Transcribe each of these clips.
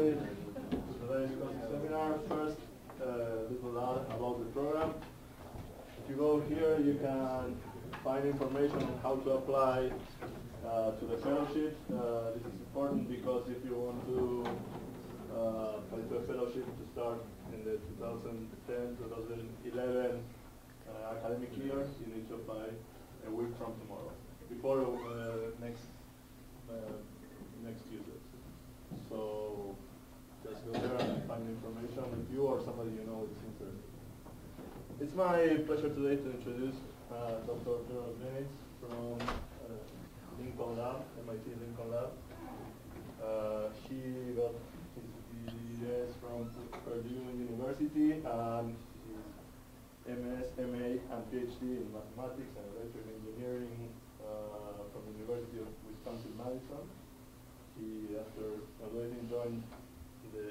today's seminar. First, little about the program. If you go here, you can find information on how to apply to the fellowship. This is important because if you want to apply to a fellowship to start in the 2010-2011 academic year, you need to apply a week from tomorrow, before next Tuesday. So just go there and find information if you or somebody you know is interested. It's my pleasure today to introduce Dr. Gerald Benitz from Lincoln Lab, MIT Lincoln Lab. He got his BS from Purdue University and his MS, MA, and PhD in mathematics and electrical engineering from the University of Wisconsin-Madison. He, after graduating, joined the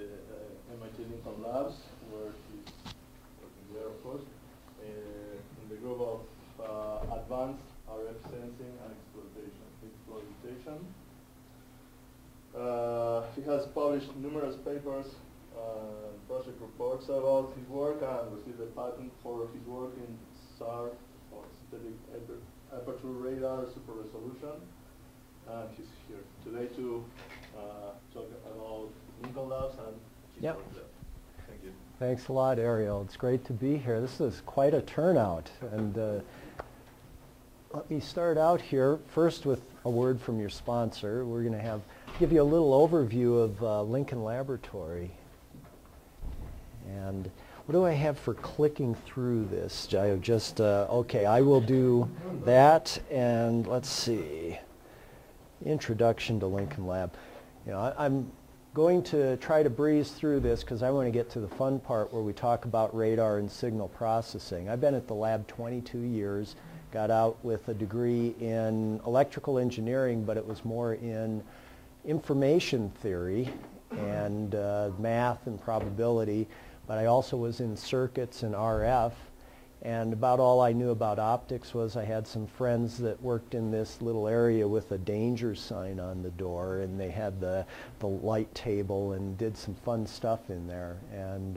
MIT Lincoln Labs, where he's working there, of course, in the group of advanced RF sensing and exploitation. He has published numerous papers and project reports about his work and received a patent for his work in SAR, or synthetic aperture radar super resolution. And he's here today to talk about Lincoln Labs and his work there. Thank you. Thanks a lot, Ariel. It's great to be here. This is quite a turnout. And let me start out here first with a word from your sponsor. We're going to give you a little overview of Lincoln Laboratory. And what do I have for clicking through this? Okay, I will do that. And let's see. Introduction to Lincoln Lab. You know, I'm going to try to breeze through this because I want to get to the fun part where we talk about radar and signal processing. I've been at the lab 22 years, got out with a degree in electrical engineering, but it was more in information theory and math and probability, but I also was in circuits and RF. And about all I knew about optics was I had some friends that worked in this little area with a danger sign on the door, and they had the light table and did some fun stuff in there. And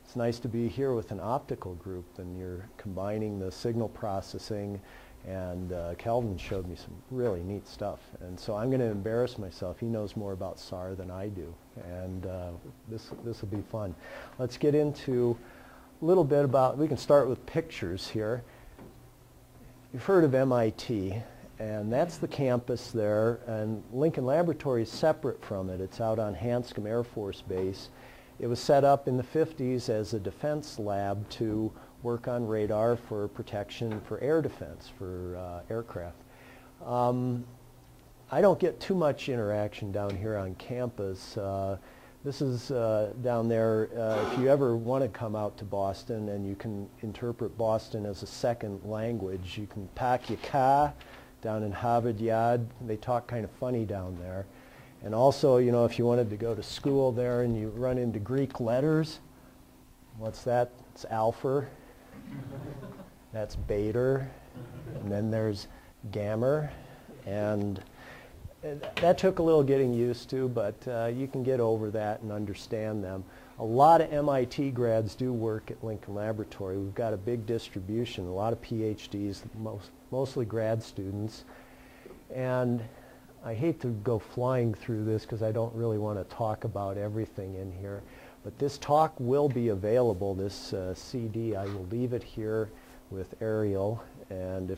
it's nice to be here with an optical group, and you're combining the signal processing, and Kelvin showed me some really neat stuff. And so I'm going to embarrass myself. He knows more about SAR than I do, and this will be fun. Let's get into a little bit about, we can start with pictures here. You've heard of MIT, and that's the campus there, and Lincoln Laboratory is separate from it. It's out on Hanscom Air Force Base. It was set up in the 50s as a defense lab to work on radar for protection for air defense, for aircraft. I don't get too much interaction down here on campus. This is down there, if you ever want to come out to Boston and you can interpret Boston as a second language, you can pack your car down in Harvard Yard. They talk kind of funny down there. And also, you know, if you wanted to go to school there and you run into Greek letters, what's that? It's alpha. That's beta. And then there's gamma. And that took a little getting used to, but you can get over that and understand them. A lot of MIT grads do work at Lincoln Laboratory. We've got a big distribution, a lot of PhDs, mostly grad students. And I hate to go flying through this because I don't really want to talk about everything in here. But this talk will be available, this CD. I will leave it here with Ariel. And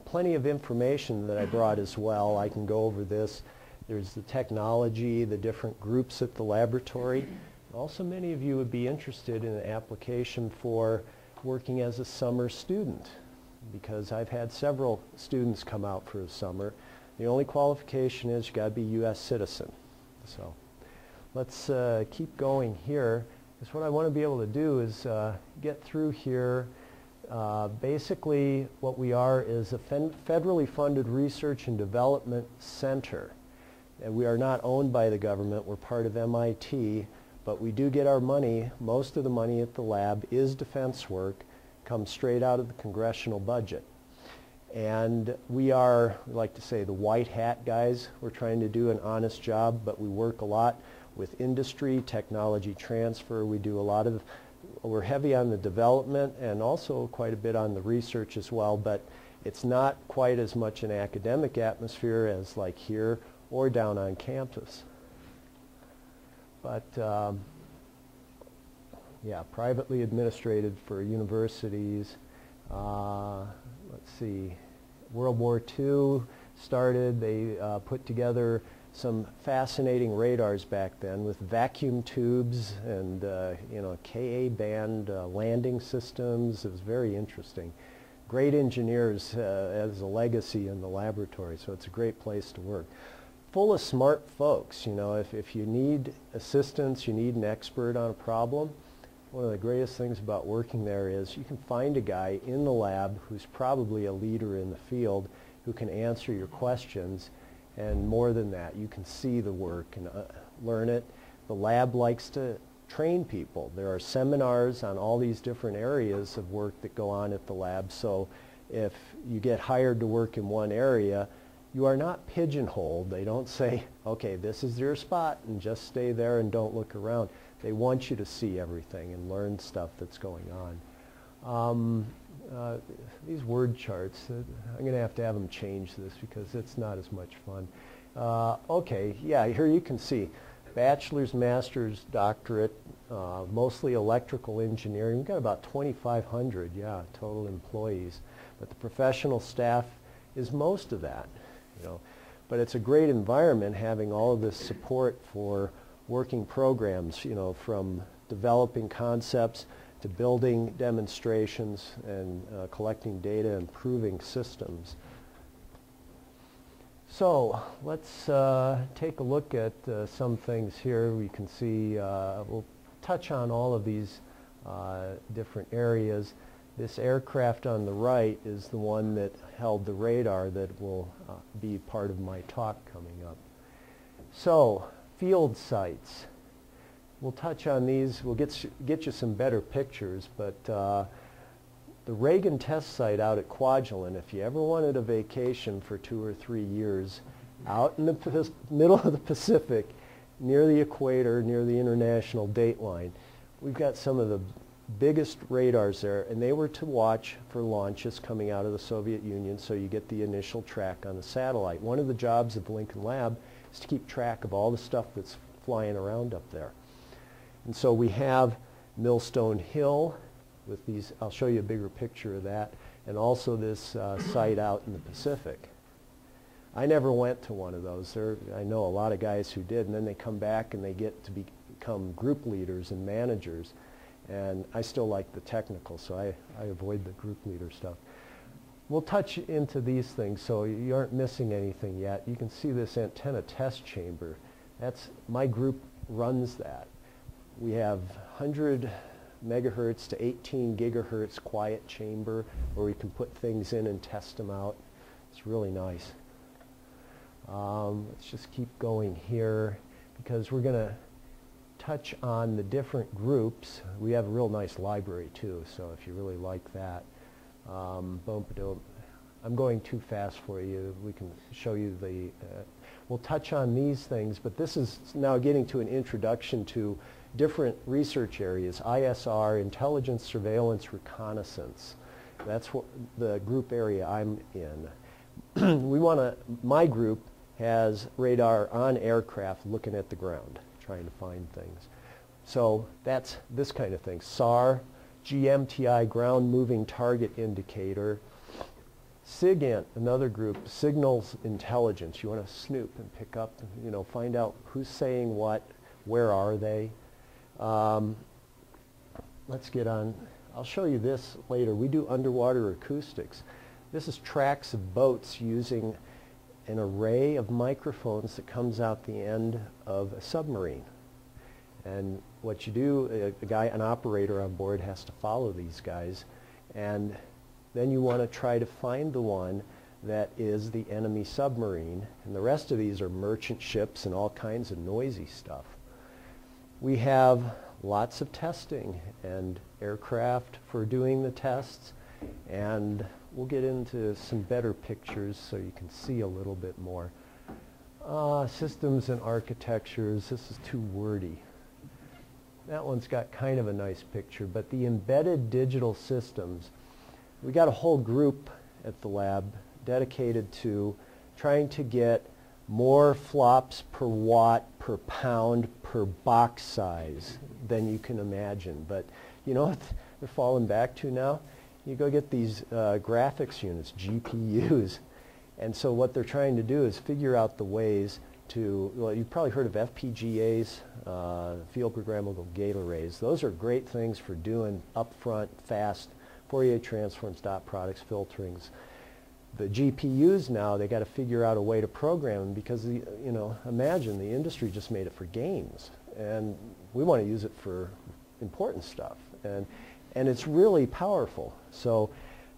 plenty of information that I brought as well. I can go over this. There's the technology, the different groups at the laboratory. Also, many of you would be interested in an application for working as a summer student, because I've had several students come out for a summer. The only qualification is you got to be U.S. citizen. So let's keep going here, because what I want to be able to do is get through here. Basically, what we are is a federally funded research and development center. And we are not owned by the government. We're part of MIT, but we do get our money. Most of the money at the lab is defense work, comes straight out of the congressional budget. And we are, we like to say, the white hat guys. We're trying to do an honest job, but we work a lot with industry, technology transfer. We do a lot of, we're heavy on the development and also quite a bit on the research as well, but it's not quite as much an academic atmosphere as like here or down on campus. But yeah, privately administrated for universities. Let's see, World War II started, they put together some fascinating radars back then with vacuum tubes and you know, Ka band landing systems. It was very interesting. Great engineers as a legacy in the laboratory, so it's a great place to work. Full of smart folks, you know, if you need assistance, you need an expert on a problem, one of the greatest things about working there is you can find a guy in the lab who's probably a leader in the field who can answer your questions, and more than that, you can see the work and learn it. The lab likes to train people. There are seminars on all these different areas of work that go on at the lab, so if you get hired to work in one area, you are not pigeonholed. They don't say, okay, this is your spot and just stay there and don't look around. They want you to see everything and learn stuff that's going on. These word charts, I'm going to have them change this because it's not as much fun. Okay, yeah, here you can see bachelor's, master's, doctorate, mostly electrical engineering. We've got about 2,500, yeah, total employees. But the professional staff is most of that, you know. But it's a great environment having all of this support for working programs, you know, from developing concepts to building demonstrations and collecting data and proving systems. So let's take a look at some things here. We can see, we'll touch on all of these different areas. This aircraft on the right is the one that held the radar that will be part of my talk coming up. So, field sites. We'll touch on these. We'll get you some better pictures, but the Reagan test site out at Kwajalein, if you ever wanted a vacation for 2 or 3 years, out in the middle of the Pacific, near the equator, near the international date line, we've got some of the biggest radars there, and they were to watch for launches coming out of the Soviet Union, so you get the initial track on the satellite. One of the jobs of the Lincoln Lab is to keep track of all the stuff that's flying around up there. And so we have Millstone Hill with these, I'll show you a bigger picture of that, and also this site out in the Pacific. I never went to one of those. I know a lot of guys who did, and then they come back and they get to become group leaders and managers. And I still like the technical, so I avoid the group leader stuff. We'll touch into these things so you aren't missing anything yet. You can see this antenna test chamber. My group runs that. We have 100 megahertz to 18 gigahertz quiet chamber where we can put things in and test them out. It's really nice. Let's just keep going here because we're going to touch on the different groups. We have a real nice library too, so if you really like that. I'm going too fast for you. We can show you the, we'll touch on these things, but this is now getting to an introduction to different research areas. ISR, intelligence, surveillance, reconnaissance. That's what the group area I'm in. My group has radar on aircraft looking at the ground, trying to find things. So that's this kind of thing. SAR, GMTI, ground moving target indicator. SIGINT, another group, signals intelligence. You want to snoop and pick up, you know, find out who's saying what, where are they. Let's get on. I'll show you this later. We do underwater acoustics. This is tracks of boats using an array of microphones that comes out the end of a submarine. And what you do, an operator on board has to follow these guys, and then you want to try to find the one that is the enemy submarine, and the rest of these are merchant ships and all kinds of noisy stuff. We have lots of testing and aircraft for doing the tests, and we'll get into some better pictures so you can see a little bit more. Systems and architectures, this is too wordy. That one's got kind of a nice picture, but the embedded digital systems, we got a whole group at the lab dedicated to trying to get more flops per watt per pound per box size than you can imagine. But you know what they're falling back to now? You go get these graphics units, GPUs, and so what they're trying to do is figure out the ways to, well, you've probably heard of FPGAs, field programmable gate arrays. Those are great things for doing upfront, fast Fourier transforms, dot products, filterings. The GPUs now, they got to figure out a way to program them because, you know, imagine the industry just made it for games, and we want to use it for important stuff, and it's really powerful. So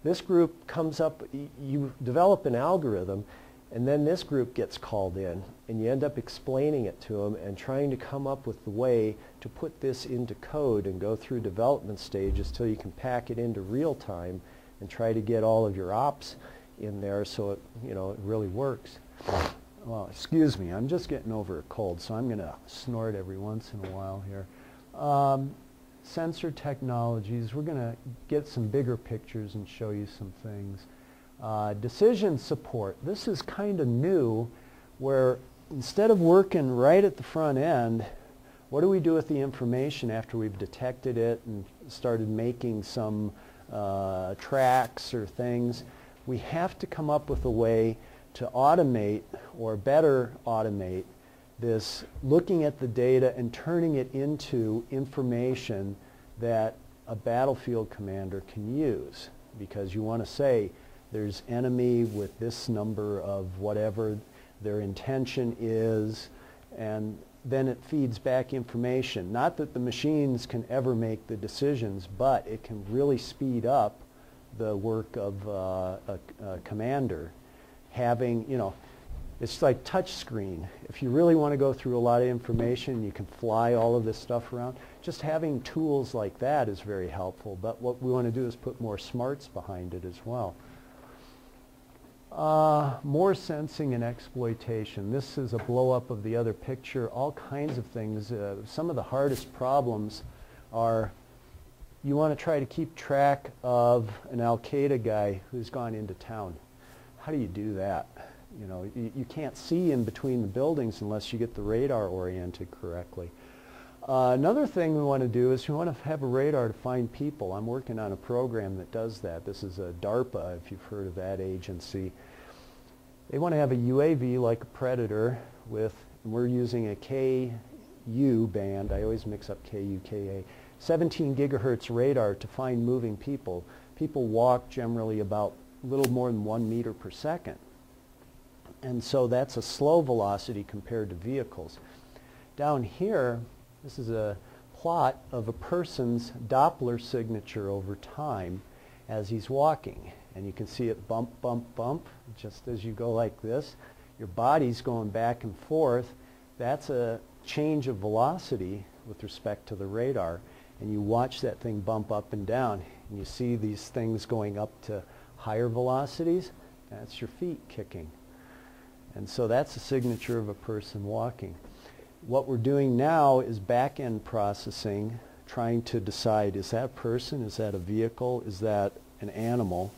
this group comes up, you develop an algorithm, and then this group gets called in, and you end up explaining it to them and trying to come up with the way to put this into code and go through development stages till you can pack it into real time and try to get all of your ops in there so it, you know, it really works. Well, excuse me, I'm just getting over a cold, so I'm going to snort every once in a while here. Sensor technologies, we're going to get some bigger pictures and show you some things. Decision support, this is kind of new, where instead of working right at the front end, what do we do with the information after we've detected it and started making some tracks or things? We have to come up with a way to automate, or better automate, this looking at the data and turning it into information that a battlefield commander can use, because you want to say there's enemy with this number of whatever their intention is, and then it feeds back information. Not that the machines can ever make the decisions, but it can really speed up the work of a commander. Having, you know, it's like touch screen. If you really want to go through a lot of information, you can fly all of this stuff around. Just having tools like that is very helpful, but what we want to do is put more smarts behind it as well. More sensing and exploitation. This is a blow-up of the other picture. All kinds of things. Some of the hardest problems are you want to try to keep track of an Al-Qaeda guy who's gone into town. How do you do that? You know, you can't see in between the buildings unless you get the radar oriented correctly. Another thing we want to do is we want to have a radar to find people. I'm working on a program that does that. This is a DARPA, if you've heard of that agency. They want to have a UAV like a Predator with, and we're using a KU band, I always mix up KU, KA, 17 gigahertz radar to find moving people. People walk generally about a little more than 1 meter per second. And so that's a slow velocity compared to vehicles. Down here, this is a plot of a person's Doppler signature over time as he's walking. And you can see it bump, bump, bump, just as you go like this. Your body's going back and forth. That's a change of velocity with respect to the radar. And you watch that thing bump up and down. And you see these things going up to higher velocities. That's your feet kicking. And so that's a signature of a person walking. What we're doing now is back-end processing, trying to decide, is that a person, is that a vehicle, is that an animal?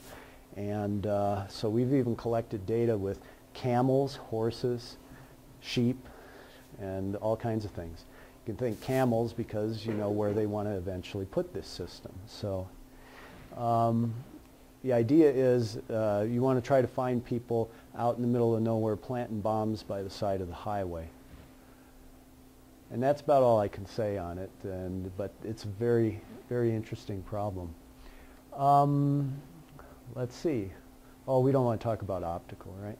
And so we've even collected data with camels, horses, sheep, and all kinds of things. You can think camels because you know where they want to eventually put this system. So the idea is you want to try to find people out in the middle of nowhere planting bombs by the side of the highway. And that's about all I can say on it, but it's a very, very interesting problem. Let's see. Oh, we don't want to talk about optical, right?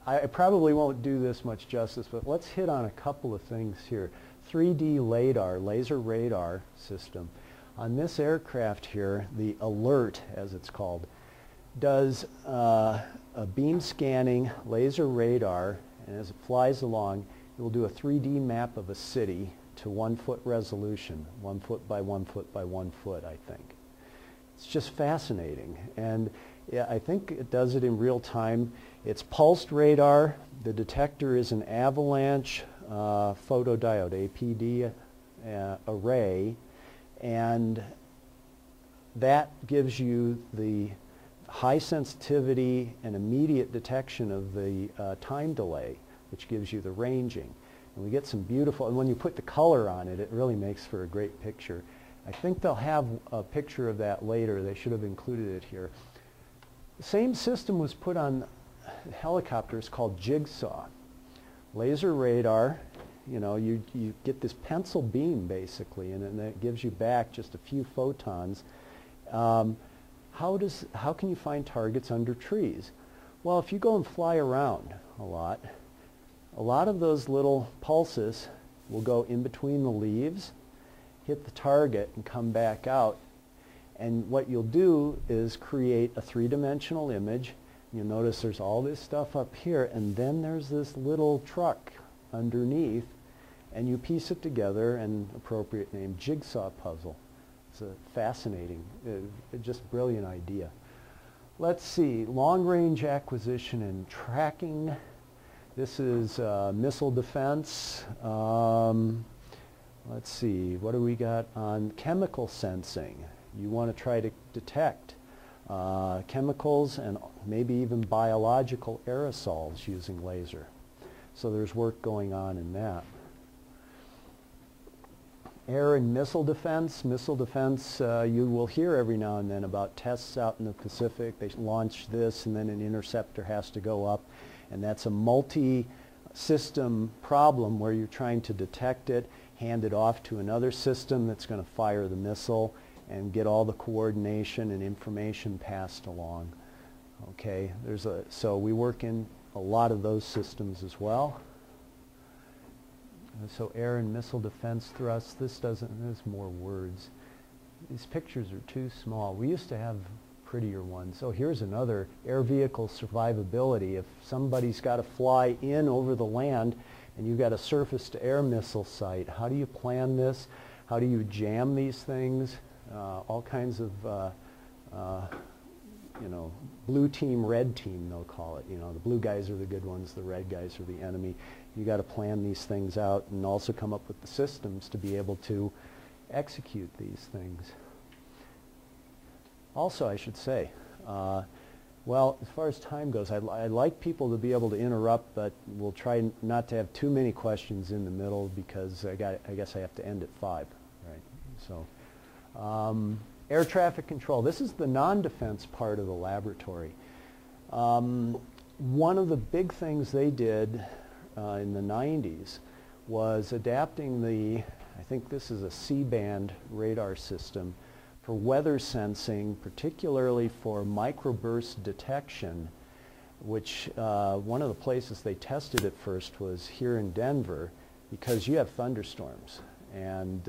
I probably won't do this much justice, but let's hit on a couple of things here. 3D LADAR, laser radar system. On this aircraft here, the Alert, as it's called, does a beam scanning laser radar, and as it flies along, it will do a 3D map of a city to 1 foot resolution, 1 foot by 1 foot by 1 foot, I think. It's just fascinating, and yeah, I think it does it in real time. It's pulsed radar. The detector is an avalanche photodiode, APD array, and that gives you the high sensitivity and immediate detection of the time delay, which gives you the ranging. And we get some beautiful, and when you put the color on it, it really makes for a great picture. I think they'll have a picture of that later. They should have included it here. The same system was put on helicopters called Jigsaw. Laser radar, you know, you get this pencil beam basically, and it gives you back just a few photons. How can you find targets under trees? Well, if you go and fly around a lot of those little pulses will go in between the leaves, hit the target, and come back out. And what you'll do is create a three-dimensional image. You'll notice there's all this stuff up here, and then there's this little truck underneath, and you piece it together, an appropriate name, jigsaw puzzle. It's a fascinating, just brilliant idea. Let's see, long-range acquisition and tracking. This is missile defense. Let's see, what do we got on chemical sensing? You want to try to detect chemicals and maybe even biological aerosols using laser. So there's work going on in that. Air and missile defense. Missile defense, you will hear every now and then about tests out in the Pacific. They launch this and then an interceptor has to go up. And that's a multi-system problem where you're trying to detect it, hand it off to another system that's going to fire the missile and get all the coordination and information passed along. Okay, so we work in a lot of those systems as well. So air and missile defense thrusts, there's more words. These pictures are too small. We used to have prettier ones. So here's another, air vehicle survivability. If somebody's got to fly in over the land and you've got a surface to air missile site, how do you plan this? How do you jam these things? All kinds of, you know, blue team, red team, they'll call it. You know, the blue guys are the good ones, the red guys are the enemy. You got to plan these things out and also come up with the systems to be able to execute these things. Also, I should say, well, as far as time goes, I'd like people to be able to interrupt, but we'll try not to have too many questions in the middle because I guess I have to end at 5, right? So, air traffic control. This is the non-defense part of the laboratory. One of the big things they did in the 90s was adapting the, I think this is a C-band radar system for weather sensing, particularly for microburst detection, which one of the places they tested it first was here in Denver because you have thunderstorms. And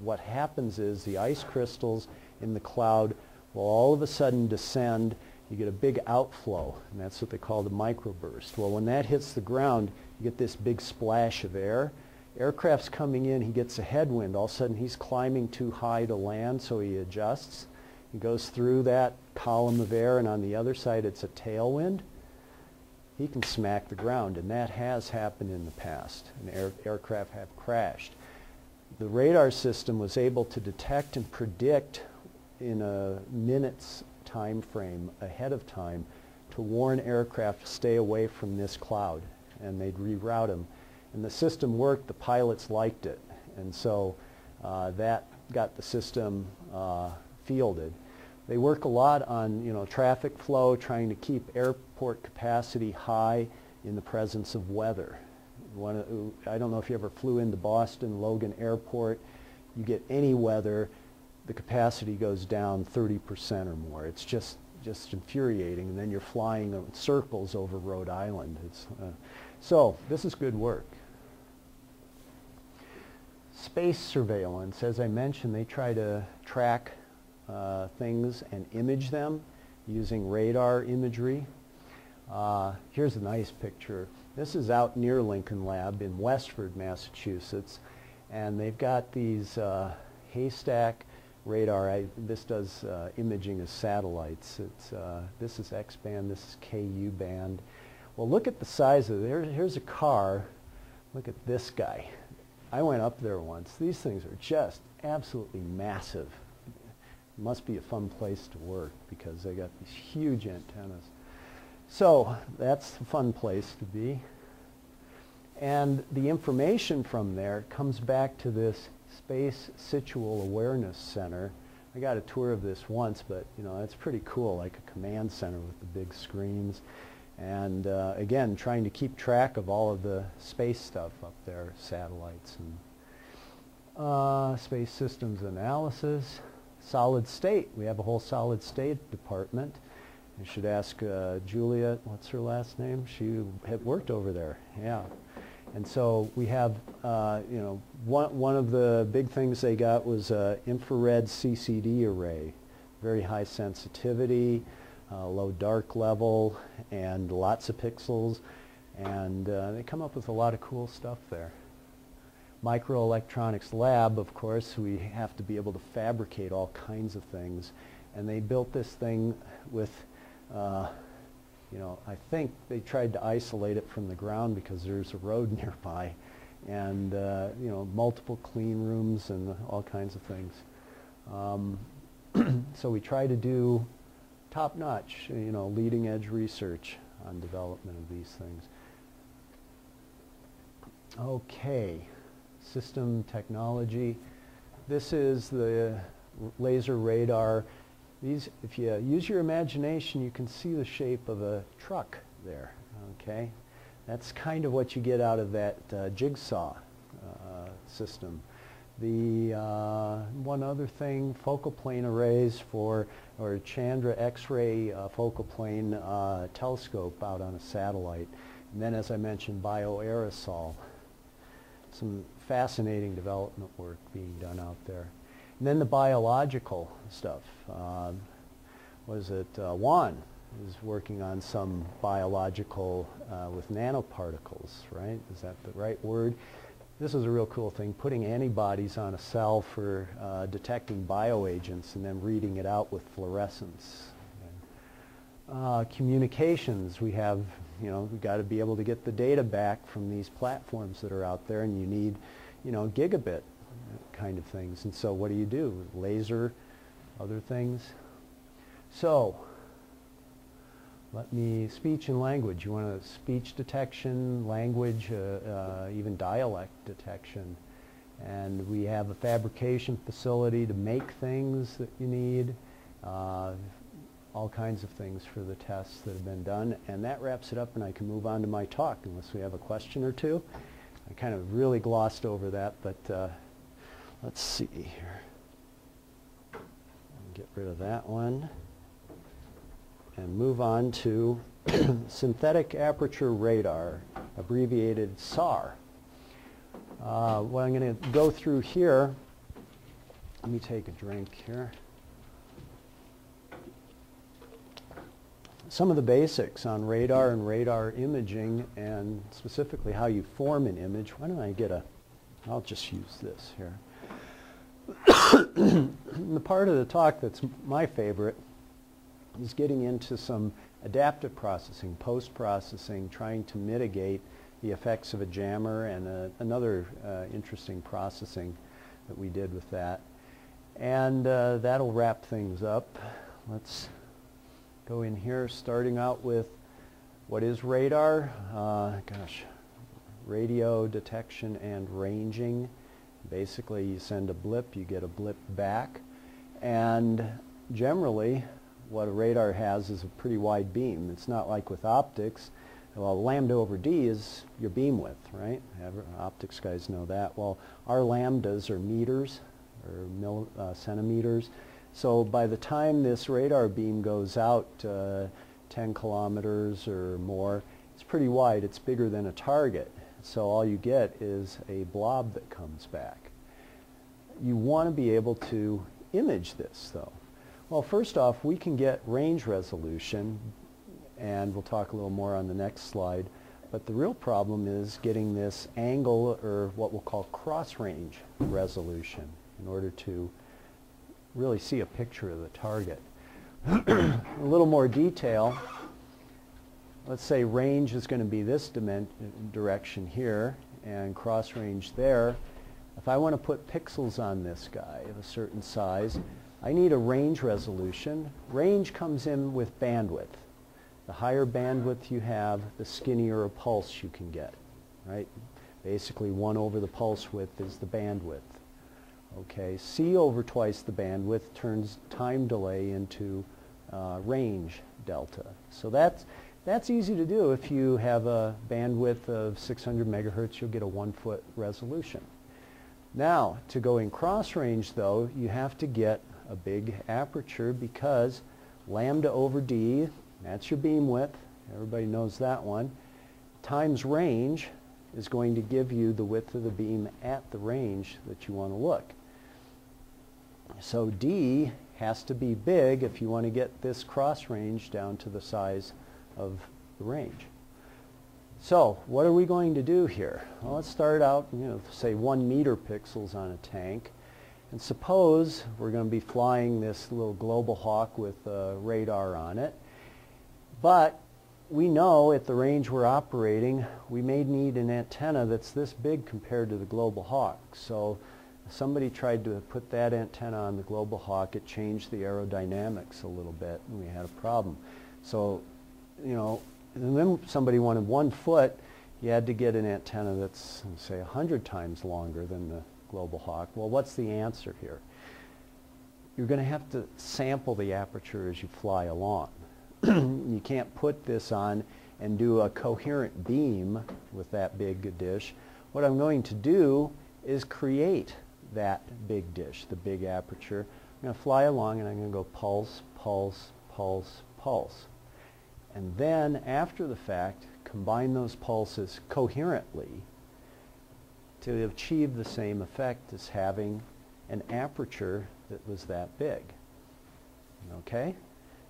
what happens is the ice crystals in the cloud will all of a sudden descend. You get a big outflow, and that's what they call the microburst. Well, when that hits the ground, you get this big splash of air. Aircraft's coming in, he gets a headwind. All of a sudden, he's climbing too high to land, so he adjusts. He goes through that column of air, and on the other side, it's a tailwind. He can smack the ground, and that has happened in the past, and aircraft have crashed. The radar system was able to detect and predict in a minute's time frame ahead of time to warn aircraft to stay away from this cloud, and they'd reroute them. And the system worked, the pilots liked it, and so that got the system fielded. They work a lot on, you know, traffic flow, trying to keep airport capacity high in the presence of weather. I don't know if you ever flew into Boston, Logan Airport. You get any weather, the capacity goes down 30% or more. It's just infuriating, and then you're flying in circles over Rhode Island. So this is good work. Space surveillance, as I mentioned, they try to track things and image them using radar imagery. Here's a nice picture. This is out near Lincoln Lab in Westford, Massachusetts, and they've got these haystack radar. This does imaging of satellites. This is X-band, this is KU band. Well, look at the size of it. Here's a car. Look at this guy. I went up there once. These things are just absolutely massive. It must be a fun place to work because they got these huge antennas. So that's a fun place to be. And the information from there comes back to this Space Situal Awareness Center. I got a tour of this once, but you know, it's pretty cool, like a command center with the big screens. And again, trying to keep track of all of the space stuff up there, satellites and space systems analysis. Solid state. We have a whole solid state department. You should ask Juliet, what's her last name? She had worked over there, yeah. And so we have, you know, one of the big things they got was infrared CCD array, very high sensitivity, low dark level, and lots of pixels, and they come up with a lot of cool stuff there. Microelectronics lab, of course, we have to be able to fabricate all kinds of things, and they built this thing with, you know, I think they tried to isolate it from the ground because there's a road nearby, and you know, multiple clean rooms and all kinds of things. So we try to do top-notch, you know, leading-edge research on development of these things. Okay, system technology. This is the laser radar. These, if you use your imagination, you can see the shape of a truck there, okay? That's kind of what you get out of that jigsaw system. The one other thing, focal plane arrays for, or Chandra X-ray focal plane telescope out on a satellite. And then, as I mentioned, bioaerosol. Some fascinating development work being done out there. And then the biological stuff. Was it Juan is working on some biological with nanoparticles, right? Is that the right word? This is a real cool thing, putting antibodies on a cell for detecting bioagents and then reading it out with fluorescence. Communications, we have, you know, we've got to be able to get the data back from these platforms that are out there, and you need, you know, gigabit kind of things. And so what do? Laser, other things. So let me, speech and language. You want a speech detection, language, even dialect detection. And we have a fabrication facility to make things that you need. All kinds of things for the tests that have been done. And that wraps it up, and I can move on to my talk unless we have a question or two. I kind of really glossed over that, but let's see here. Get rid of that one and move on to synthetic aperture radar, abbreviated SAR. What I'm going to go through here, let me take a drink here. Some of the basics on radar and radar imaging, and specifically how you form an image. Why don't I get a, I'll just use this here. The part of the talk that's my favorite is getting into some adaptive processing, post-processing, trying to mitigate the effects of a jammer, and another interesting processing that we did with that. And that'll wrap things up. Let's go in here, starting out with what is radar. Radio detection and ranging. Basically, you send a blip, you get a blip back. And generally, what a radar has is a pretty wide beam. It's not like with optics. Well, lambda over d is your beam width, right? Optics guys know that. Well, our lambdas are meters, or centimeters. So by the time this radar beam goes out 10 kilometers or more, it's pretty wide. It's bigger than a target. So all you get is a blob that comes back. You want to be able to image this, though. Well, first off, we can get range resolution, and we'll talk a little more on the next slide. But the real problem is getting this angle, or what we'll call cross-range resolution, in order to really see a picture of the target. A little more detail. let's say range is going to be this direction here and cross range there. If I want to put pixels on this guy of a certain size, I need a range resolution. Range comes in with bandwidth. The higher bandwidth you have, the skinnier a pulse you can get, right? Basically 1 over the pulse width is the bandwidth. Okay, C over twice the bandwidth turns time delay into range delta. So that's easy to do. If you have a bandwidth of 600 megahertz, you'll get a 1-foot resolution. Now, to go in cross range though, you have to get a big aperture because lambda over D, that's your beam width, everybody knows that one, times range is going to give you the width of the beam at the range that you want to look. So D has to be big if you want to get this cross range down to the size of the range. So what are we going to do here? Well, let's start out, say 1 meter pixels on a tank. And suppose we're going to be flying this little Global Hawk with radar on it. But we know at the range we're operating, we may need an antenna that's this big compared to the Global Hawk. So somebody tried to put that antenna on the Global Hawk. It changed the aerodynamics a little bit, and we had a problem. So, and then somebody wanted 1 foot. You had to get an antenna that's, say, 100 times longer than the Global Hawk. Well, what's the answer here? You're going to have to sample the aperture as you fly along. You can't put this on and do a coherent beam with that big dish. What I'm going to do is create that big dish, the big aperture. I'm going to fly along and I'm going to go pulse, pulse, pulse, pulse. And then after the fact, combine those pulses coherently to achieve the same effect as having an aperture that was that big. Okay?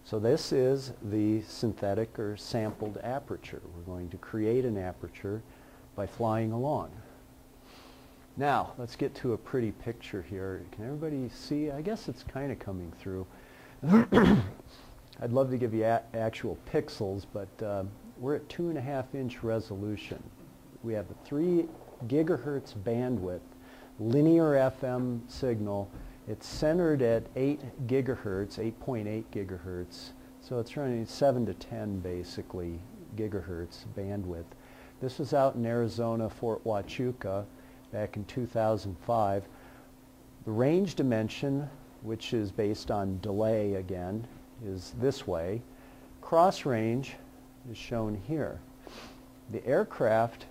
So this is the synthetic or sampled aperture. We're going to create an aperture by flying along. Now, let's get to a pretty picture here. Can everybody see? I guess it's kind of coming through. I'd love to give you actual pixels, but we're at 2.5-inch resolution. We have a 3 gigahertz bandwidth, linear FM signal. It's centered at 8 gigahertz, 8.8 gigahertz. So it's running 7 to 10, basically, gigahertz bandwidth. This was out in Arizona, Fort Huachuca, back in 2005. The range dimension, which is based on delay again, is this way. Cross range is shown here. The aircraft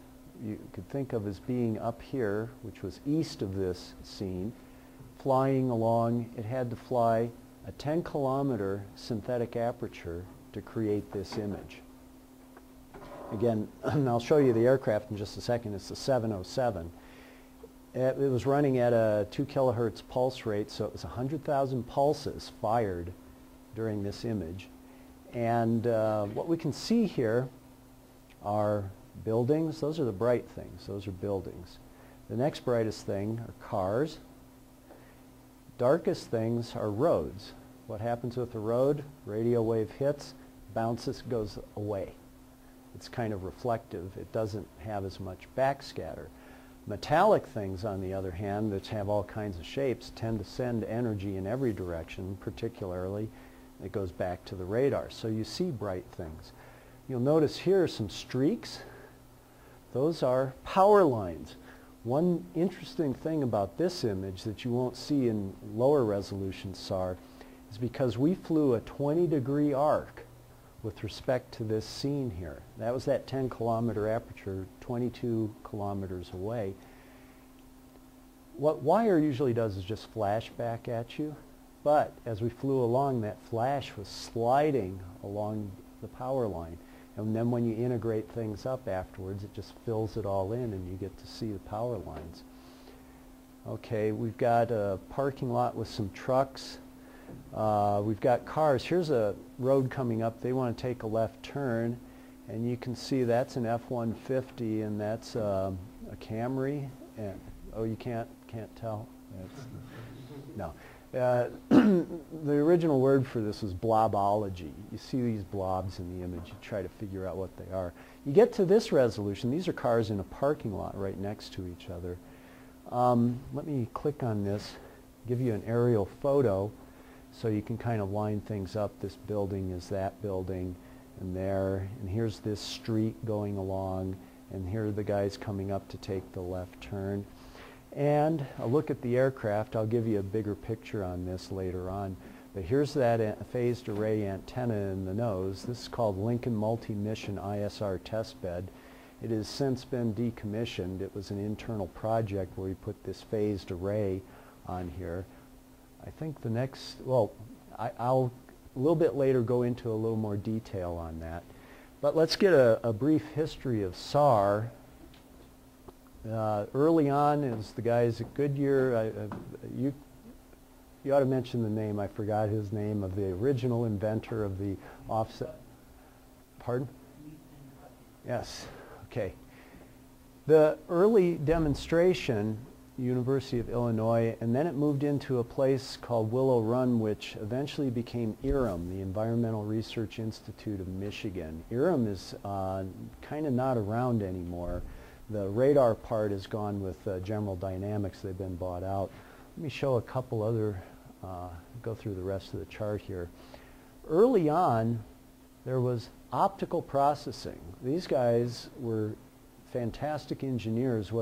you could think of as being up here, which was east of this scene, flying along. It had to fly a 10-kilometer synthetic aperture to create this image. Again, I'll show you the aircraft in just a second. It's the 707. It was running at a 2 kilohertz pulse rate, so it was 100,000 pulses fired during this image. And what we can see here are buildings. Those are the bright things. Those are buildings. The next brightest thing are cars. Darkest things are roads. What happens with the road? Radio wave hits, bounces, goes away. It's kind of reflective. It doesn't have as much backscatter. Metallic things, on the other hand, that have all kinds of shapes, tend to send energy in every direction, particularly it goes back to the radar. So you see bright things. You'll notice here some streaks. Those are power lines. One interesting thing about this image that you won't see in lower resolution SAR is because we flew a 20-degree arc with respect to this scene here. That was that 10-kilometer aperture, 22 kilometers away. What wire usually does is just flash back at you, but as we flew along, that flash was sliding along the power line. And then when you integrate things up afterwards, it just fills it all in and you get to see the power lines. Okay, we've got a parking lot with some trucks. We've got cars. Here's a road coming up. They want to take a left turn, and you can see that's an F-150, and that's a Camry. And, oh, you can't tell? No. The original word for this was blobology. You see these blobs in the image, you try to figure out what they are. You get to this resolution, these are cars in a parking lot right next to each other. Let me click on this, give you an aerial photo so you can kind of line things up. This building is that building, and there, and here's this street going along, and here are the guys coming up to take the left turn. And a look at the aircraft. I'll give you a bigger picture on this later on. But here's that phased array antenna in the nose. This is called Lincoln Multimission ISR Testbed. It has since been decommissioned. It was an internal project where we put this phased array on here. I think the next, well, I'll a little bit later go into a little more detail on that. But let's get a brief history of SAR. Early on, it was the guys at Goodyear. You ought to mention the name. I forgot his name, of the original inventor of the offset. Pardon? Yes. Okay. The early demonstration, University of Illinois, and then it moved into a place called Willow Run, which eventually became IRM, the Environmental Research Institute of Michigan. IRM is kind of not around anymore. The radar part has gone with General Dynamics. They've been bought out. Let me show a couple other, go through the rest of the chart here. Early on, there was optical processing. These guys were fantastic engineers.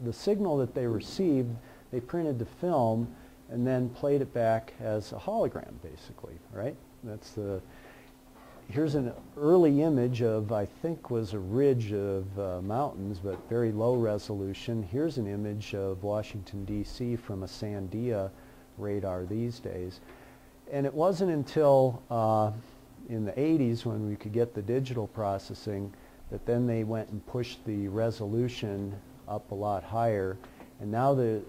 The signal that they received, they printed the film and then played it back as a hologram, basically, right? That's the, here's an early image of, I think was a ridge of mountains, but very low resolution. Here's an image of Washington, D.C. from a Sandia radar these days. And it wasn't until in the 80s when we could get the digital processing that then they went and pushed the resolution up a lot higher. And now the,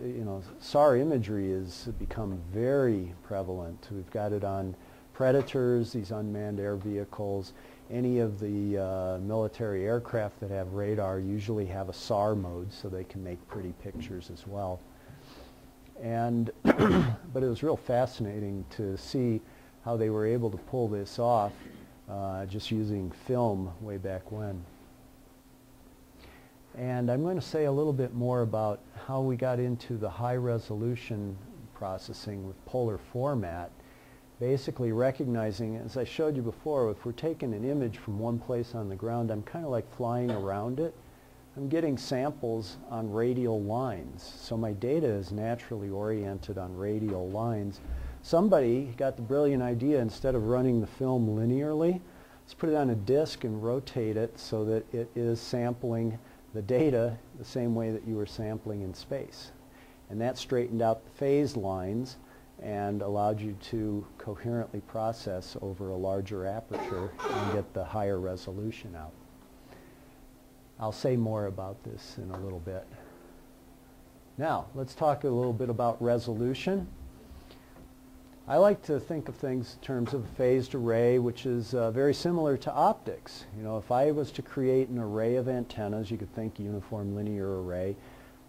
SAR imagery has become very prevalent. We've got it on Predators, these unmanned air vehicles. Any of the military aircraft that have radar usually have a SAR mode, so they can make pretty pictures as well. And but it was real fascinating to see how they were able to pull this off just using film way back when. And I'm going to say a little bit more about how we got into the high resolution processing with polar format. Basically recognizing, as I showed you before, if we're taking an image from one place on the ground, I'm kind of like flying around it. I'm getting samples on radial lines. So my data is naturally oriented on radial lines. Somebody got the brilliant idea, instead of running the film linearly, let's put it on a disk and rotate it so that it is sampling the data the same way that you were sampling in space. And that straightened out the phase lines and allowed you to coherently process over a larger aperture and get the higher resolution out. I'll say more about this in a little bit. Now, let's talk a little bit about resolution. I like to think of things in terms of a phased array, which is very similar to optics. If I was to create an array of antennas, you could think uniform linear array,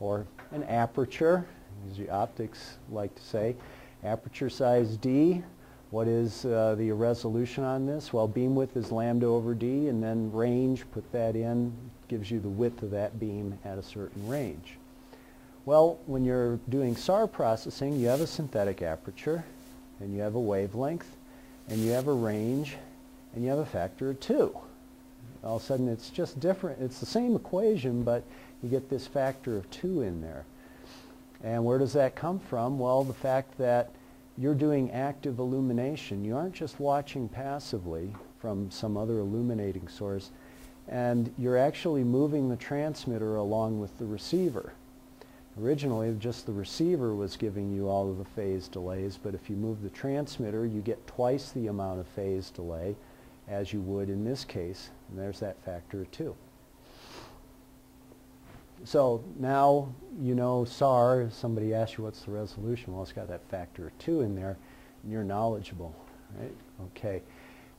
or an aperture, as the optics like to say. Aperture size d, what is the resolution on this? Well, beam width is lambda over d, and then range, put that in, gives you the width of that beam at a certain range. Well, when you're doing SAR processing, you have a synthetic aperture, and you have a wavelength, and you have a range, and you have a factor of 2. All of a sudden it's just different. It's the same equation, but you get this factor of 2 in there. And where does that come from? Well, the fact that you're doing active illumination. You aren't just watching passively from some other illuminating source, and you're actually moving the transmitter along with the receiver. Originally, just the receiver was giving you all of the phase delays, but if you move the transmitter, you get twice the amount of phase delay as you would in this case, and there's that factor of 2. So now you know SAR. If somebody asks you what's the resolution, well, it's got that factor of 2 in there, and you're knowledgeable, right? Okay.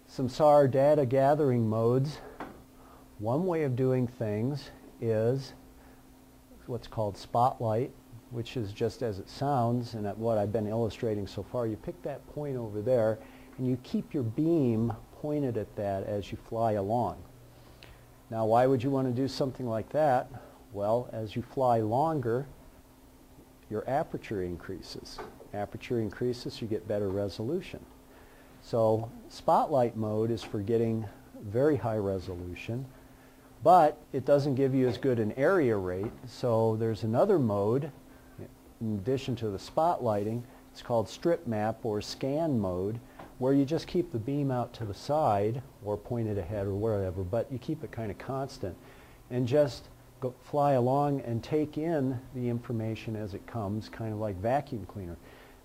Some SAR data gathering modes. One way of doing things is what's called spotlight. which is just as it sounds, and at what I've been illustrating so far. You pick that point over there, and you keep your beam pointed at that as you fly along. Now, why would you want to do something like that? Well, as you fly longer, your aperture increases. Aperture increases, you get better resolution. So spotlight mode is for getting very high resolution, but it doesn't give you as good an area rate. So there's another mode in addition to the spotlighting. It's called strip map or scan mode, where you just keep the beam out to the side or pointed ahead or wherever, but you keep it kind of constant and just go fly along and take in the information as it comes, kind of like vacuum cleaner.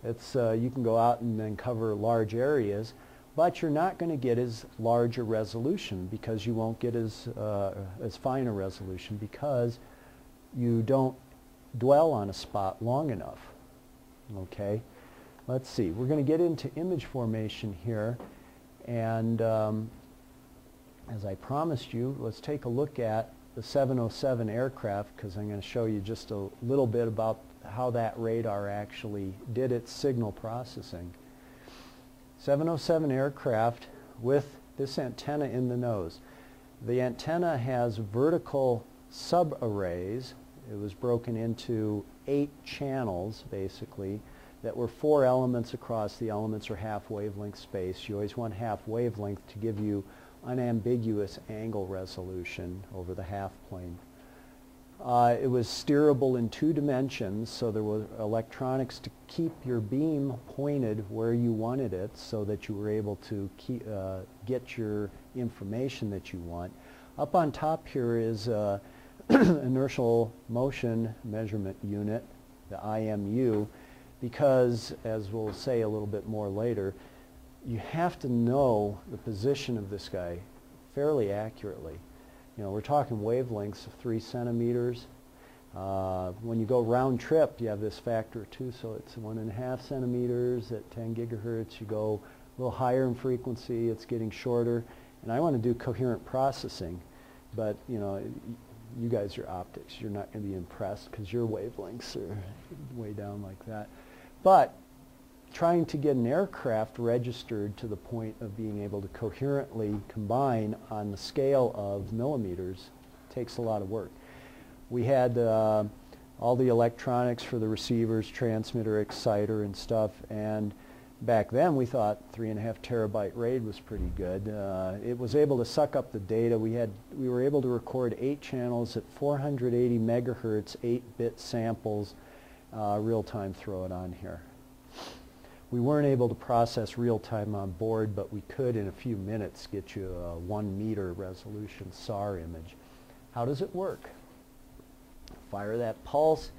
It's, you can go out and then cover large areas, but you're not going to get as large a resolution because you won't get as fine a resolution because you don't dwell on a spot long enough. Okay, let's see. We're going to get into image formation here, and as I promised you, let's take a look at the 707 aircraft, because I'm going to show you just a little bit about how that radar actually did its signal processing. 707 aircraft with this antenna in the nose. The antenna has vertical subarrays. It was broken into 8 channels, basically, that were 4 elements across. The elements are half wavelength space. You always want half wavelength to give you unambiguous angle resolution over the half plane. It was steerable in 2 dimensions, so there were electronics to keep your beam pointed where you wanted it so that you were able to get your information that you want. Up on top here is inertial motion measurement unit, the IMU, because, as we'll say a little bit more later, you have to know the position of this guy fairly accurately. You know, we're talking wavelengths of 3 centimeters. When you go round trip, you have this factor of 2, so it's 1.5 centimeters at 10 gigahertz. You go a little higher in frequency, it's getting shorter. And I want to do coherent processing, but you know, you guys are optics. You're not going to be impressed because your wavelengths are way down like that. But trying to get an aircraft registered to the point of being able to coherently combine on the scale of millimeters takes a lot of work. We had all the electronics for the receivers, transmitter, exciter, and stuff, and back then we thought 3.5 terabyte RAID was pretty good. It was able to suck up the data. We were able to record 8 channels at 480 megahertz, 8-bit samples, real-time. Throw it on here. We weren't able to process real-time on board, but we could in a few minutes get you a 1 meter resolution SAR image. How does it work? Fire that pulse,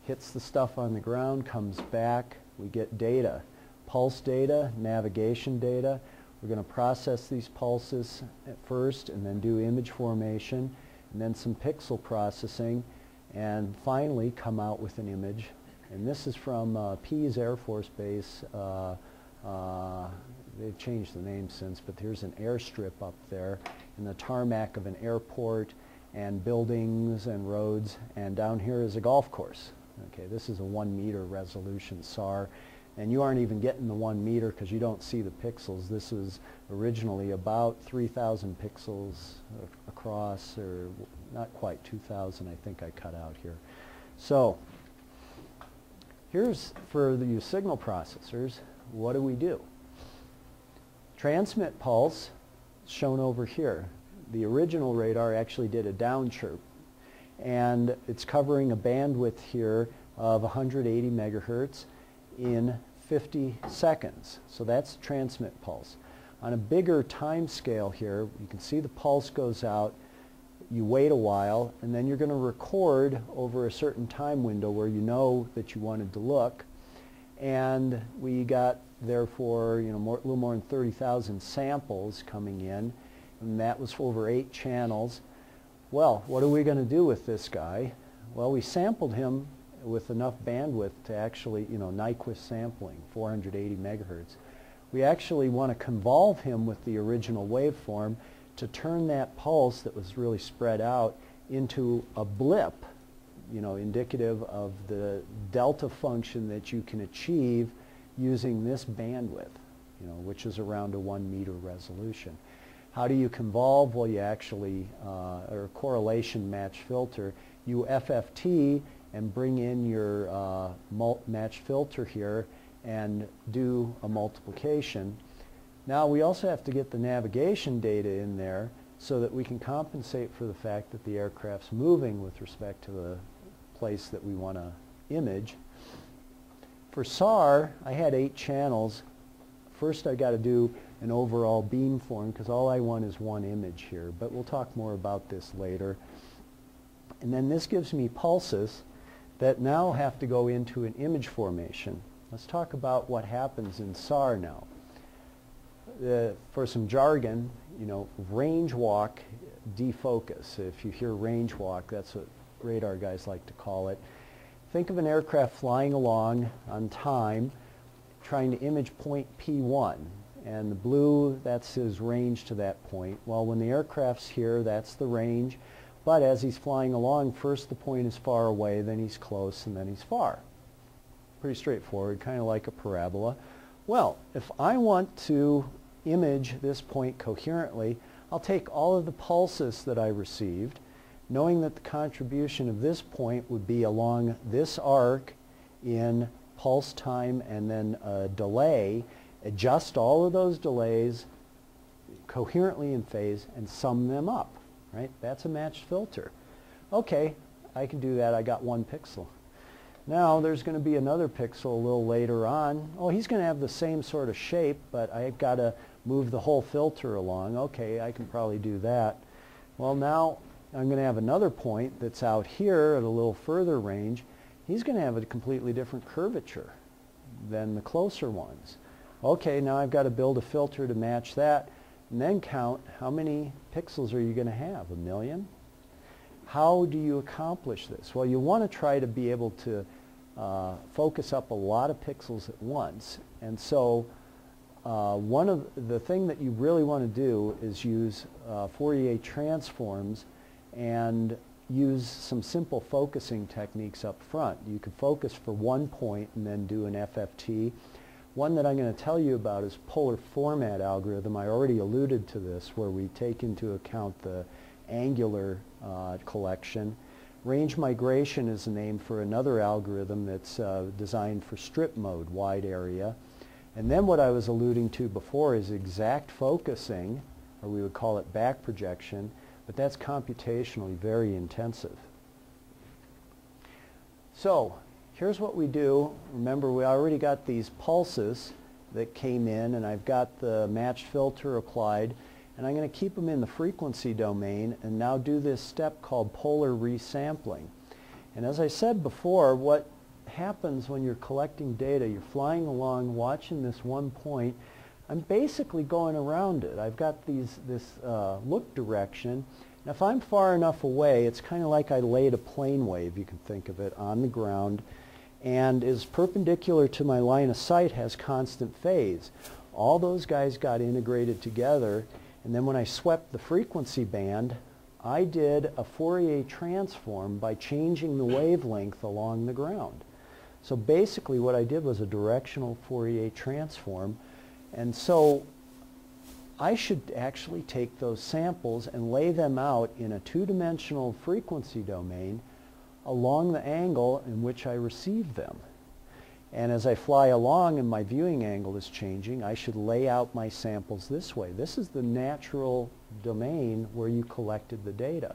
hits the stuff on the ground, comes back, we get data. Pulse data, navigation data. We're going to process these pulses at first and then do image formation and then some pixel processing and finally come out with an image. And this is from Pease Air Force Base. They've changed the name since, but here's an airstrip up there in the tarmac of an airport and buildings and roads, and down here is a golf course. Okay, this is a 1 meter resolution SAR, and you aren't even getting the 1 meter because you don't see the pixels. This is originally about 3,000 pixels across, or not quite 2,000 I think I cut out here. So here's, for the signal processors, what do? Transmit pulse, shown over here. The original radar actually did a down chirp, and it's covering a bandwidth here of 180 megahertz in 50 seconds. So that's transmit pulse. On a bigger time scale here, you can see the pulse goes out, you wait a while, and then you're going to record over a certain time window where you know that you wanted to look. And we got, therefore, you know, a little more than 30,000 samples coming in, and that was over 8 channels. Well, what are we going to do with this guy? Well, we sampled him with enough bandwidth to actually, you know, Nyquist sampling, 480 megahertz. We actually want to convolve him with the original waveform to turn that pulse that was really spread out into a blip indicative of the delta function that you can achieve using this bandwidth, which is around a 1 meter resolution. How do you convolve? Well, you actually, or correlation match filter, you FFT and bring in your match filter here and do a multiplication. Now we also have to get the navigation data in there so that we can compensate for the fact that the aircraft's moving with respect to the place that we want to image. For SAR, I had 8 channels. First I got to do an overall beamform because all I want is one image here, but we'll talk more about this later. And then this gives me pulses that now have to go into an image formation. Let's talk about what happens in SAR now. For some jargon, range walk, defocus. If you hear range walk, that's what radar guys like to call it. Think of an aircraft flying along on time, trying to image point P1. And the blue, that's his range to that point. Well, when the aircraft's here, that's the range. But as he's flying along, first the point is far away, then he's close, and then he's far. Pretty straightforward, kind of like a parabola. Well, if I want to image this point coherently, I'll take all of the pulses that I received, knowing that the contribution of this point would be along this arc in pulse time and then a delay, adjust all of those delays coherently in phase and sum them up, right? That's a matched filter. Okay, I can do that. I got 1 pixel. Now there's going to be another pixel a little later on. Oh, he's going to have the same sort of shape, but I've got to move the whole filter along. Okay, I can probably do that. Well, now I'm going to have another point that's out here at a little further range. He's going to have a completely different curvature than the closer ones. Okay, now I've got to build a filter to match that and then count how many pixels are you going to have? 1 million? How do you accomplish this? Well, you want to try to be able to focus up a lot of pixels at once. And so one of the thing that you really want to do is use Fourier transforms and use some simple focusing techniques up front. You could focus for 1 point and then do an FFT. One that I'm going to tell you about is polar format algorithm. I already alluded to this, where we take into account the angular collection. Range migration is a name for another algorithm that's designed for strip mode, wide area. And then what I was alluding to before is exact focusing, or we would call it back projection, but that's computationally very intensive. So here's what we do. Remember, we already got these pulses that came in, and I've got the matched filter applied, and I'm going to keep them in the frequency domain and now do this step called polar resampling. And as I said before, what happens when you're collecting data, you're flying along, watching this one point, I'm basically going around it. I've got this look direction, and if I'm far enough away, it's kind of like I laid a plane wave, you can think of it, on the ground, and is perpendicular to my line of sight, has constant phase. All those guys got integrated together, and then when I swept the frequency band, I did a Fourier transform by changing the wavelength along the ground. So basically what I did was a directional Fourier transform, and so I should actually take those samples and lay them out in a 2-dimensional frequency domain along the angle in which I received them. And as I fly along and my viewing angle is changing, I should lay out my samples this way. This is the natural domain where you collected the data.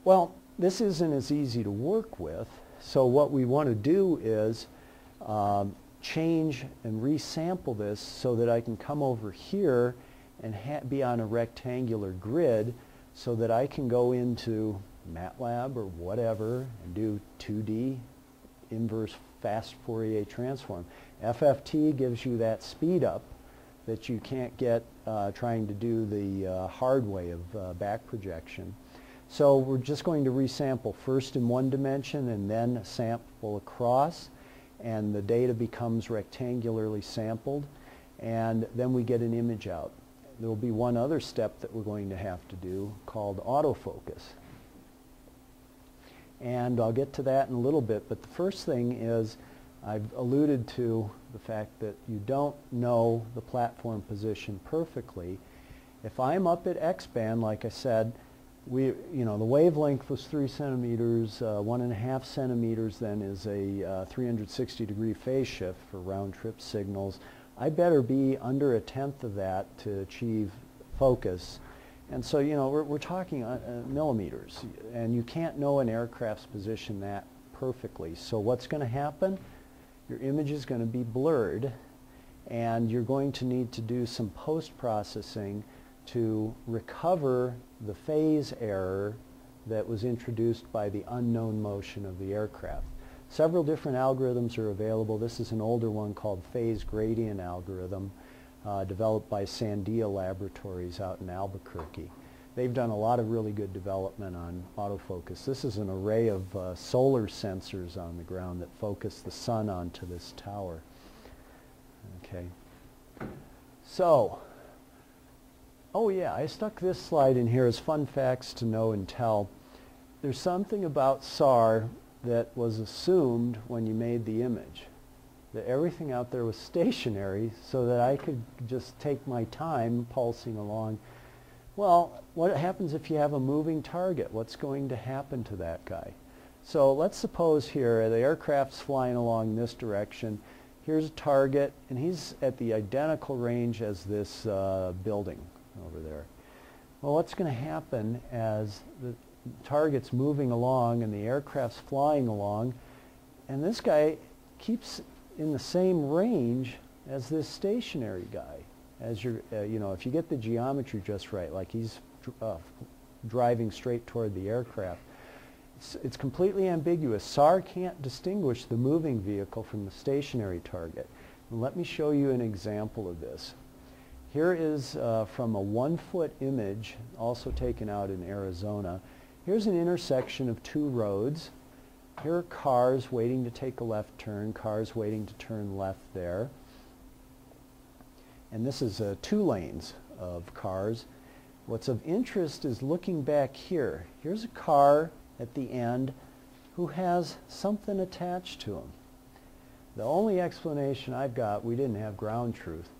Well, this isn't as easy to work with, so what we want to do is change and resample this so that I can come over here and be on a rectangular grid so that I can go into MATLAB or whatever and do 2D inverse fast Fourier transform. FFT gives you that speed up that you can't get trying to do the hard way of back projection. So we're just going to resample first in 1 dimension and then sample across, and the data becomes rectangularly sampled, and then we get an image out. There will be one other step that we're going to have to do called autofocus. And I'll get to that in a little bit, but the first thing is I've alluded to the fact that you don't know the platform position perfectly. If I'm up at X-band, like I said, the wavelength was 3 centimeters, 1.5 centimeters then is a 360-degree phase shift for round-trip signals. I better be under 1/10 of that to achieve focus. And so, we're talking millimeters, and you can't know an aircraft's position that perfectly. So what's going to happen? Your image is going to be blurred, and you're going to need to do some post-processing to recover the phase error that was introduced by the unknown motion of the aircraft. Several different algorithms are available. This is an older one called phase gradient algorithm, developed by Sandia Laboratories out in Albuquerque. They've done a lot of really good development on autofocus. This is an array of solar sensors on the ground that focus the sun onto this tower. Okay. So, oh yeah, I stuck this slide in here as fun facts to know and tell. There's something about SAR that was assumed when you made the image, that everything out there was stationary so that I could just take my time pulsing along. Well, what happens if you have a moving target? What's going to happen to that guy? So let's suppose here the aircraft's flying along this direction. Here's a target, and he's at the identical range as this building over there. Well, what's going to happen as the target's moving along and the aircraft's flying along, and this guy keeps in the same range as this stationary guy? As you're, if you get the geometry just right, like he's driving straight toward the aircraft, it's completely ambiguous. SAR can't distinguish the moving vehicle from the stationary target. And let me show you an example of this. Here is from a 1-foot image, also taken out in Arizona. Here's an intersection of two roads. Here are cars waiting to take a left turn, cars waiting to turn left there. And this is 2 lanes of cars. What's of interest is looking back here. Here's a car at the end who has something attached to him. The only explanation I've got, we didn't have ground truth,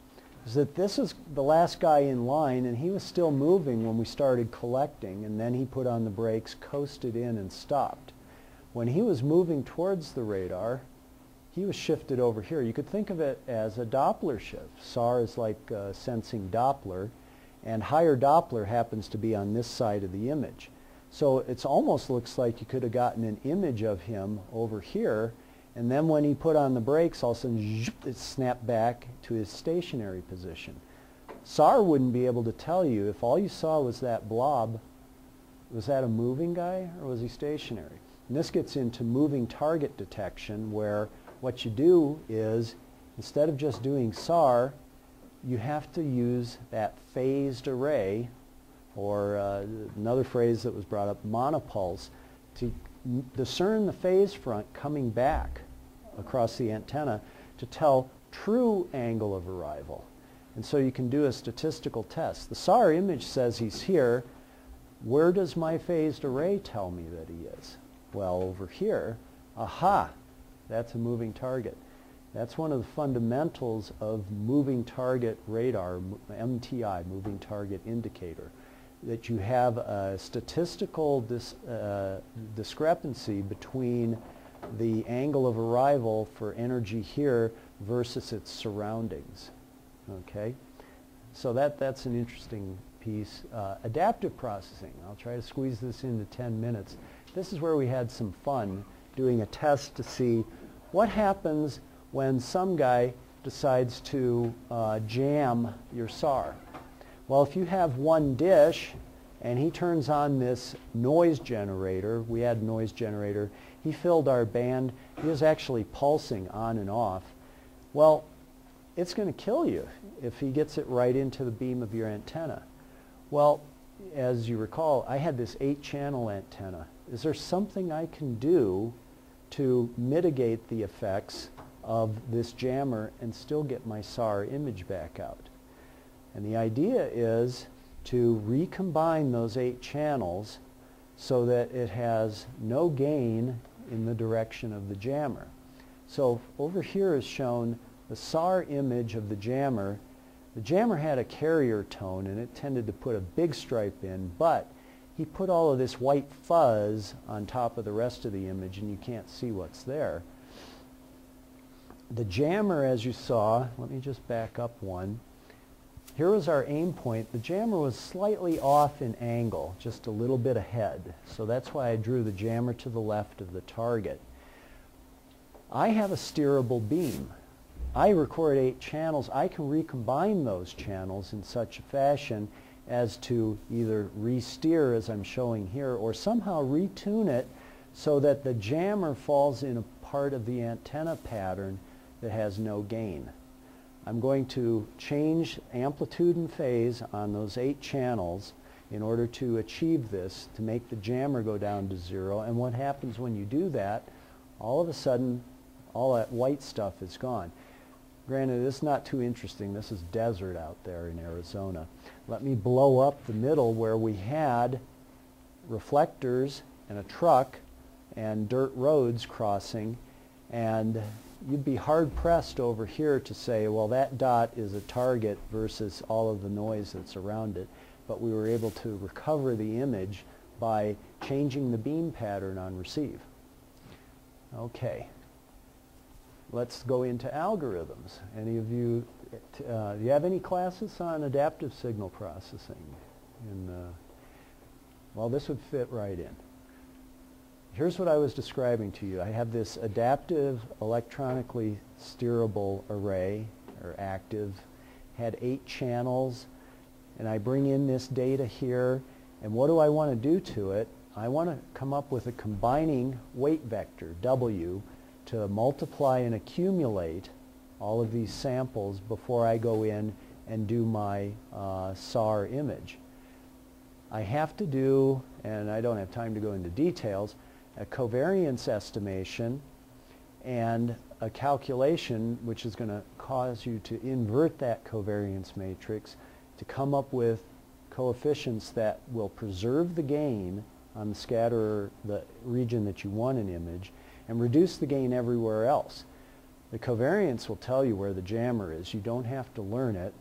is that this is the last guy in line, and he was still moving when we started collecting, and then he put on the brakes, coasted in, and stopped. When he was moving towards the radar, he was shifted over here. You could think of it as a Doppler shift. SAR is like sensing Doppler, and higher Doppler happens to be on this side of the image. So it almost looks like you could have gotten an image of him over here, and then when he put on the brakes, all of a sudden, it snapped back to his stationary position. SAR wouldn't be able to tell you if all you saw was that blob, was that a moving guy or was he stationary? And this gets into moving target detection, where what you do is, instead of just doing SAR, you have to use that phased array, or another phrase that was brought up, monopulse, to discern the phase front coming back across the antenna to tell true angle of arrival. And so you can do a statistical test. The SAR image says he's here. Where does my phased array tell me that he is? Well, over here. Aha! That's a moving target. That's one of the fundamentals of moving target radar, MTI, moving target indicator, that you have a statistical discrepancy between the angle of arrival for energy here versus its surroundings. Okay? So that's an interesting piece. Adaptive processing. I'll try to squeeze this into 10 minutes. This is where we had some fun doing a test to see what happens when some guy decides to jam your SAR. Well, if you have one dish and he turns on this noise generator, we had a noise generator, he filled our band, he was actually pulsing on and off. Well, it's going to kill you if he gets it right into the beam of your antenna. Well, as you recall, I had this 8-channel antenna. Is there something I can do to mitigate the effects of this jammer and still get my SAR image back out? And the idea is to recombine those 8 channels so that it has no gain in the direction of the jammer. So over here is shown the SAR image of the jammer. The jammer had a carrier tone and it tended to put a big stripe in, but he put all of this white fuzz on top of the rest of the image and you can't see what's there. The jammer, as you saw, let me just back up one. Here was our aim point. The jammer was slightly off in angle, just a little bit ahead. So that's why I drew the jammer to the left of the target. I have a steerable beam. I record 8 channels. I can recombine those channels in such a fashion as to either re-steer, as I'm showing here, or somehow retune it so that the jammer falls in a part of the antenna pattern that has no gain. I'm going to change amplitude and phase on those 8 channels in order to achieve this, to make the jammer go down to 0. And what happens when you do that, all of a sudden, all that white stuff is gone. Granted, this is not too interesting. This is desert out there in Arizona. Let me blow up the middle where we had reflectors and a truck and dirt roads crossing, and you'd be hard-pressed over here to say, well, that dot is a target versus all of the noise that's around it. But we were able to recover the image by changing the beam pattern on receive. Okay. Let's go into algorithms. Any of you, do you have any classes on adaptive signal processing? Well, this would fit right in. Here's what I was describing to you. I have this adaptive electronically steerable array, or active, had 8 channels, and I bring in this data here, and what do I want to do to it? I want to come up with a combining weight vector, W, to multiply and accumulate all of these samples before I go in and do my SAR image. I have to do, and I don't have time to go into details, a covariance estimation and a calculation which is going to cause you to invert that covariance matrix to come up with coefficients that will preserve the gain on the scatterer, the region that you want an image, and reduce the gain everywhere else. The covariance will tell you where the jammer is. You don't have to learn it.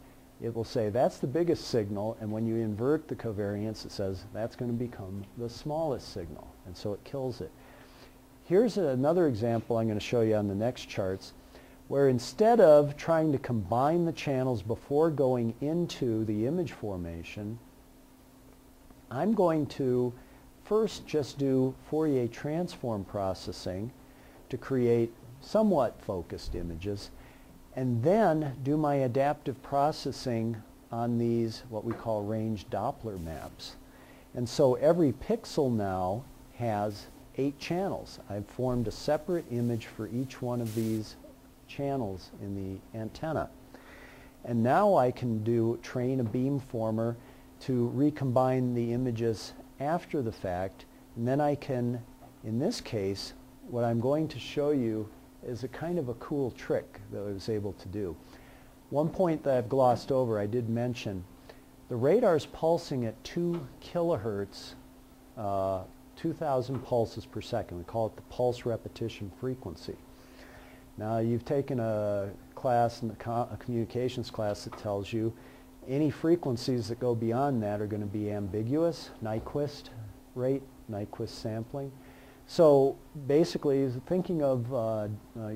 It will say that's the biggest signal, and when you invert the covariance it says that's going to become the smallest signal, and so it kills it. Here's another example I'm going to show you on the next charts, where instead of trying to combine the channels before going into the image formation, I'm going to first just do Fourier transform processing to create somewhat focused images, and then do my adaptive processing on these what we call range Doppler maps. And so every pixel now has 8 channels. I've formed a separate image for each one of these channels in the antenna. And now I can train a beamformer to recombine the images after the fact, and then I can, in this case, what I'm going to show you is a kind of a cool trick that I was able to do. One point that I've glossed over, I did mention, the radar's pulsing at 2 kilohertz, 2,000 pulses per second. We call it the pulse repetition frequency. Now you've taken a class, a communications class, that tells you any frequencies that go beyond that are going to be ambiguous, Nyquist rate, Nyquist sampling. So basically, thinking of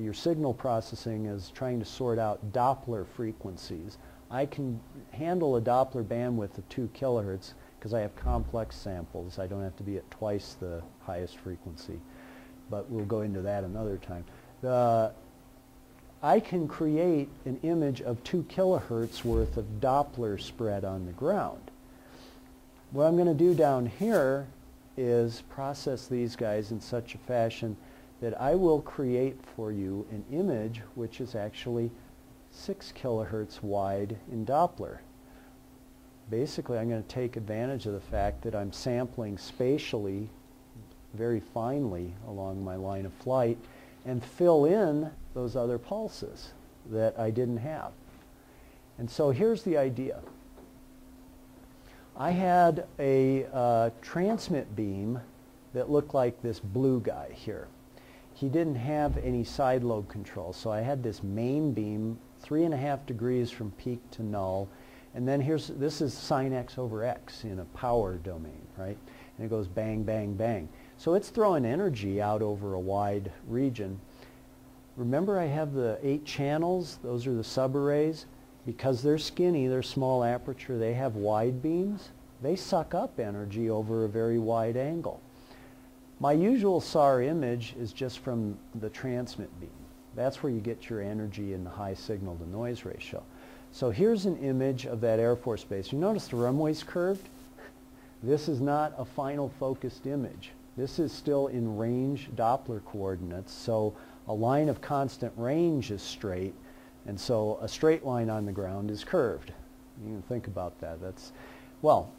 your signal processing as trying to sort out Doppler frequencies. I can handle a Doppler bandwidth of 2 kilohertz because I have complex samples. I don't have to be at twice the highest frequency, but we'll go into that another time. I can create an image of 2 kilohertz worth of Doppler spread on the ground. What I'm going to do down here is process these guys in such a fashion that I will create for you an image which is actually 6 kilohertz wide in Doppler. Basically, I'm going to take advantage of the fact that I'm sampling spatially very finely along my line of flight and fill in those other pulses that I didn't have. And so here's the idea. I had a transmit beam that looked like this blue guy here. He didn't have any side lobe control, so I had this main beam 3.5 degrees from peak to null, and then this is sine x over x in a power domain, right? And it goes bang, bang, bang. So it's throwing energy out over a wide region. Remember, I have the 8 channels, those are the subarrays. Because they're skinny, they're small aperture, they have wide beams, they suck up energy over a very wide angle. My usual SAR image is just from the transmit beam. That's where you get your energy in the high signal to noise ratio. So here's an image of that Air Force base. You notice the runway's curved? This is not a final focused image. This is still in range Doppler coordinates, so a line of constant range is straight, and so a straight line on the ground is curved. You can think about that. Well,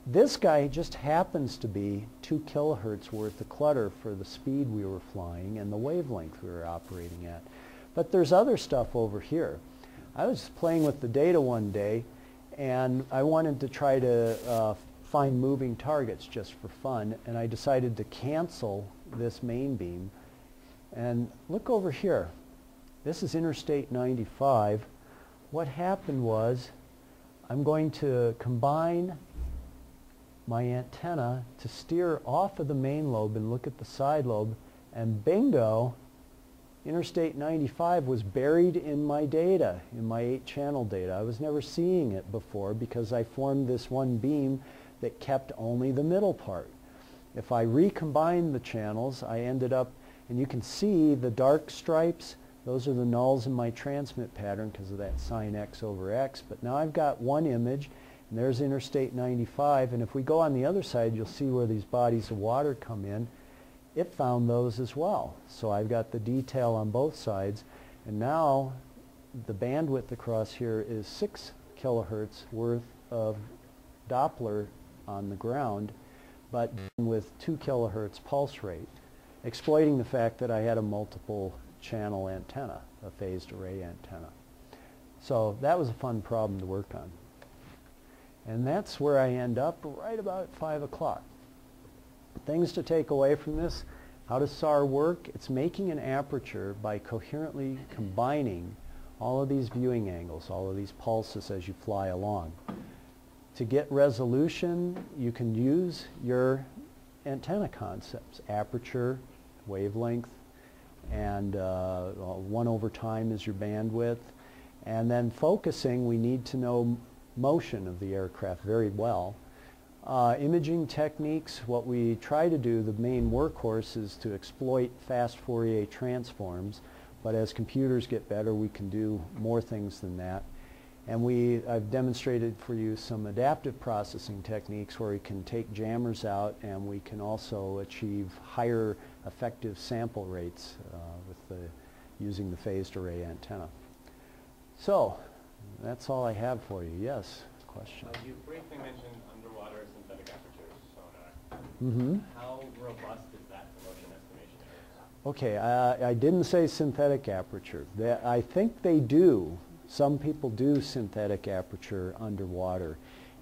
this guy just happens to be 2 kilohertz worth of clutter for the speed we were flying and the wavelength we were operating at. But there's other stuff over here. I was playing with the data one day, and I wanted to try to find moving targets just for fun, and I decided to cancel this main beam. And look over here. This is Interstate 95. What happened was I'm going to combine my antenna to steer off of the main lobe and look at the side lobe, and bingo, Interstate 95 was buried in my data, in my 8-channel data. I was never seeing it before because I formed this one beam that kept only the middle part. If I recombined the channels, I ended up, and you can see the dark stripes, those are the nulls in my transmit pattern because of that sine x over x. But now I've got one image, and there's Interstate 95, and if we go on the other side, you'll see where these bodies of water come in. It found those as well. So I've got the detail on both sides, and now the bandwidth across here is 6 kilohertz worth of Doppler on the ground, but with 2 kilohertz pulse rate, exploiting the fact that I had a multiple channel antenna, a phased array antenna. So that was a fun problem to work on. And that's where I end up right about 5 o'clock. Things to take away from this: how does SAR work? It's making an aperture by coherently combining all of these viewing angles, all of these pulses as you fly along. To get resolution, you can use your antenna concepts: aperture, wavelength, and 1 over time is your bandwidth. And then focusing, we need to know motion of the aircraft very well. Imaging techniques, what we try to do, the main workhorse, is to exploit fast Fourier transforms, but as computers get better, we can do more things than that. And I've demonstrated for you some adaptive processing techniques where we can take jammers out, and we can also achieve higher effective sample rates using the phased array antenna. So that's all I have for you. Yes, question? You briefly mentioned underwater synthetic aperture sonar. Mm-hmm. How robust is that for motion estimation errors? Okay, I didn't say synthetic aperture. I think they do. Some people do synthetic aperture underwater,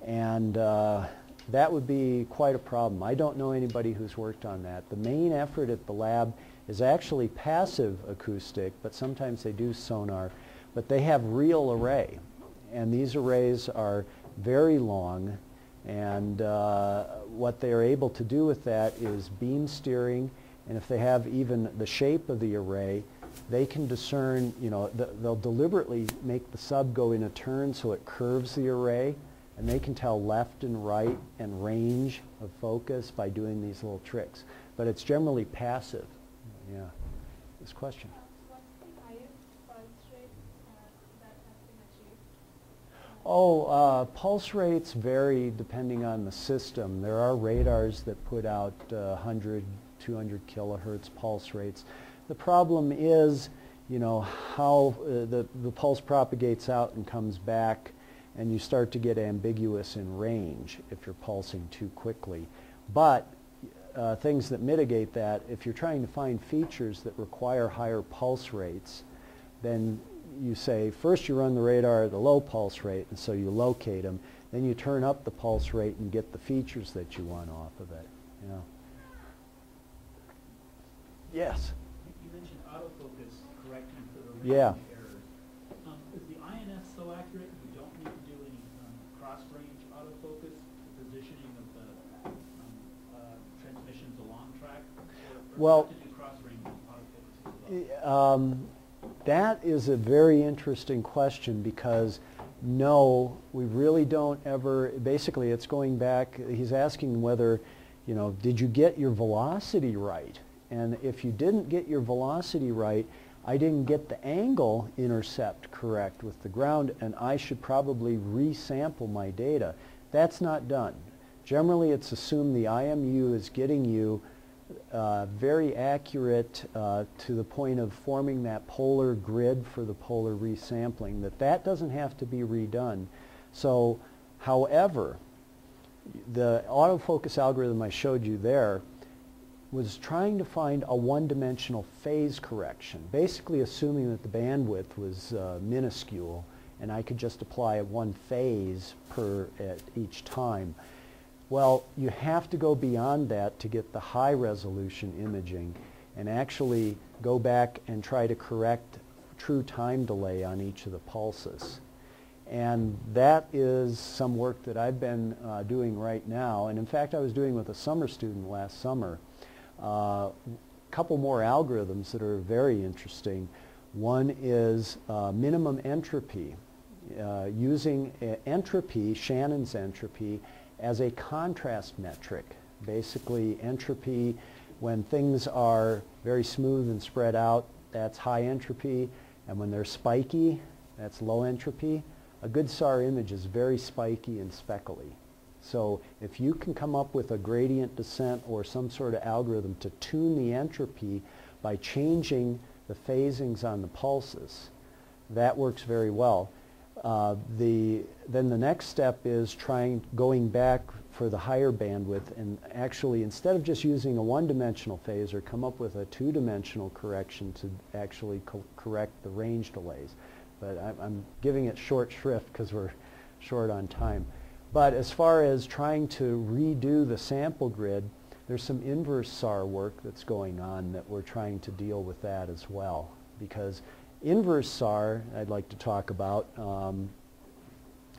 and that would be quite a problem. I don't know anybody who's worked on that. The main effort at the lab is actually passive acoustic, but sometimes they do sonar, but they have real array, and these arrays are very long, and what they're able to do with that is beam steering, and if they have even the shape of the array, they can discern, they'll deliberately make the sub go in a turn so it curves the array, and they can tell left and right and range of focus by doing these little tricks. But it's generally passive. Yeah. This question? What's the highest pulse rate that has been achieved? Pulse rates vary depending on the system. There are radars that put out 100, 200 kilohertz pulse rates. The problem is, how the pulse propagates out and comes back, and you start to get ambiguous in range if you're pulsing too quickly. But things that mitigate that, if you're trying to find features that require higher pulse rates, then you say, first you run the radar at a low pulse rate, and so you locate them. Then you turn up the pulse rate and get the features that you want off of it. You know. Yes? You mentioned autofocus correcting for the Yeah. range errors. Is the INS so accurate you don't need to do any cross-range autofocus, the positioning of the transmissions along track? Or Well, do you have to do cross-range autofocus as well? That is a very interesting question because no, we really don't ever, basically it's going back, he's asking whether, you know, did you get your velocity right? And if you didn't get your velocity right, I didn't get the angle intercept correct with the ground, and I should probably resample my data. That's not done. Generally, it's assumed the IMU is getting you very accurate to the point of forming that polar grid for the polar resampling, that doesn't have to be redone. So, however, the autofocus algorithm I showed you there was trying to find a one-dimensional phase correction, basically assuming that the bandwidth was minuscule and I could just apply one phase per at each time. Well, you have to go beyond that to get the high resolution imaging and actually go back and try to correct true time delay on each of the pulses. And that is some work that I've been doing right now, and in fact I was doing with a summer student last summer. A couple more algorithms that are very interesting. One is minimum entropy, using entropy, Shannon's entropy, as a contrast metric. Basically, entropy, when things are very smooth and spread out, that's high entropy, and when they're spiky, that's low entropy. A good SAR image is very spiky and speckly. So if you can come up with a gradient descent or some sort of algorithm to tune the entropy by changing the phasings on the pulses, that works very well. Then the next step is going back for the higher bandwidth and actually, instead of just using a one-dimensional phaser, come up with a two-dimensional correction to actually correct the range delays. But I'm giving it short shrift because we're short on time. But as far as trying to redo the sample grid, there's some inverse SAR work that's going on that we're trying to deal with that as well. Because inverse SAR, I'd like to talk about.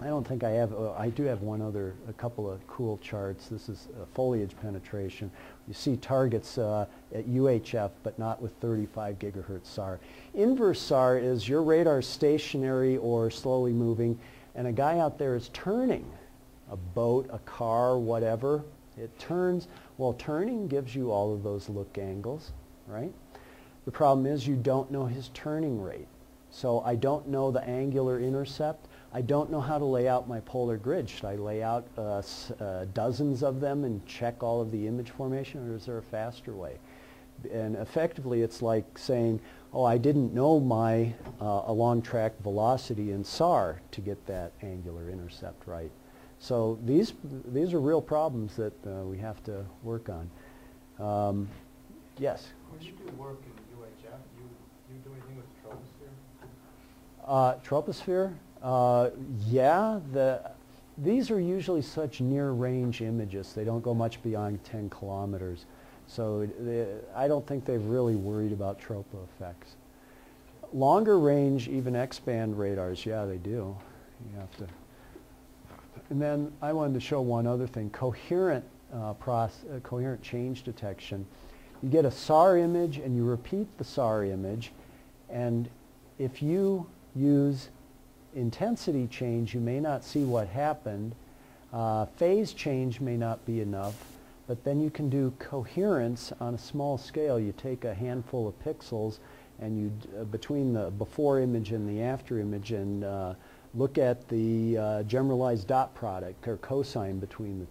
I don't think I have, I do have a couple of cool charts. This is foliage penetration. You see targets at UHF, but not with 35 gigahertz SAR. Inverse SAR is your radar stationary or slowly moving, and a guy out there is turning. A boat, a car, whatever. It turns. Well, turning gives you all of those look angles, right? The problem is you don't know his turning rate. So I don't know the angular intercept. I don't know how to lay out my polar grid. Should I lay out dozens of them and check all of the image formation, or is there a faster way? And effectively it's like saying, oh, I didn't know my along track velocity in SAR to get that angular intercept right. So these are real problems that we have to work on. Yes? When you do work in UHF, you do anything with Troposphere? troposphere? Yeah. These are usually such near-range images. They don't go much beyond 10 kilometers. So I don't think they've really worried about tropo effects. Longer range, even X-band radars, yeah, they do. You have to. And then I wanted to show one other thing, coherent change detection. You get a SAR image and you repeat the SAR image, and if you use intensity change, you may not see what happened. Phase change may not be enough, but then you can do coherence on a small scale. You take a handful of pixels and you, between the before image and the after image, and look at the generalized dot product or cosine between the